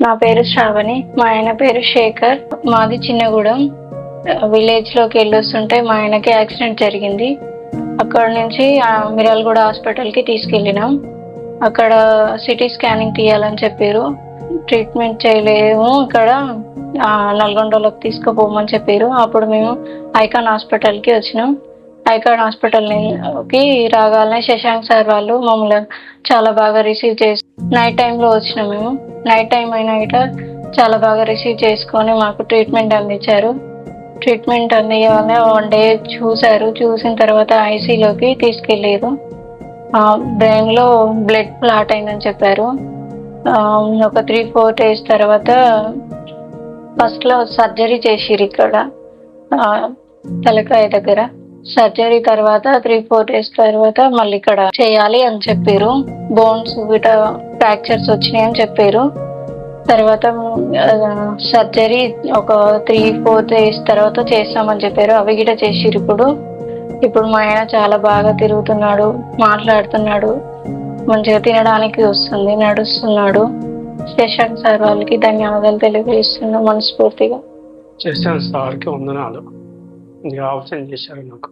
నా పేరు శ్రావణి, మా ఆయన పేరు శేఖర్. మాది చిన్నగూడెం. విలేజ్ లోకి వెళ్ళొస్తుంటే మా ఆయనకి యాక్సిడెంట్ జరిగింది. అక్కడ నుంచి మిర్యాలగూడ హాస్పిటల్కి తీసుకెళ్ళినాం. అక్కడ సిటీ స్కానింగ్ తీయాలని చెప్పారు. ట్రీట్మెంట్ చేయలేము, ఇక్కడ నల్గొండలోకి తీసుకుపోమని చెప్పారు. అప్పుడు మేము ఐకాన్ హాస్పిటల్కి వచ్చినాం. ఐకాన్ హాస్పిటల్కి రాగానే శశాంక్ సార్ వాళ్ళు మమ్మల్ని చాలా బాగా రిసీవ్ చేసి నైట్ టైంలో వచ్చినాం. మేము నైట్ టైం అయినా ఇట్లా చాలా బాగా రిసీవ్ చేసుకొని మాకు ట్రీట్మెంట్ అందించారు. ట్రీట్మెంట్ అందించగానే 1 డే చూశారు. చూసిన తర్వాత ఐసీలోకి తీసుకెళ్ళారు. బ్రెయిన్లో బ్లడ్ క్లాట్ అయిందని చెప్పారు. ఒక 3-4 days తర్వాత ఫస్ట్లో సర్జరీ చేసిరు ఇక్కడ తలకాయ దగ్గర. సర్జరీ తర్వాత 3-4 days తర్వాత మళ్ళీ ఇక్కడ చేయాలి అని చెప్పారు. బోన్స్ గిట ఫ్రాక్చర్స్ వచ్చినాయి అని చెప్పారు. తర్వాత సర్జరీ ఒక 3-4 days తర్వాత చేస్తామని చెప్పారు. అవి గిట చేసిరు. ఇప్పుడు మా ఆయన చాలా బాగా తిరుగుతున్నాడు, మాట్లాడుతున్నాడు, మంచిగా తినడానికి వస్తుంది, నడుస్తున్నాడు. శశాంక్ సార్ వాళ్ళకి ధన్యవాదాలు తెలియజేస్తున్నాం మనస్ఫూర్తిగా. శశాంక్ సార్కి వందనాలు. ఆలోచన చేశారు నాకు.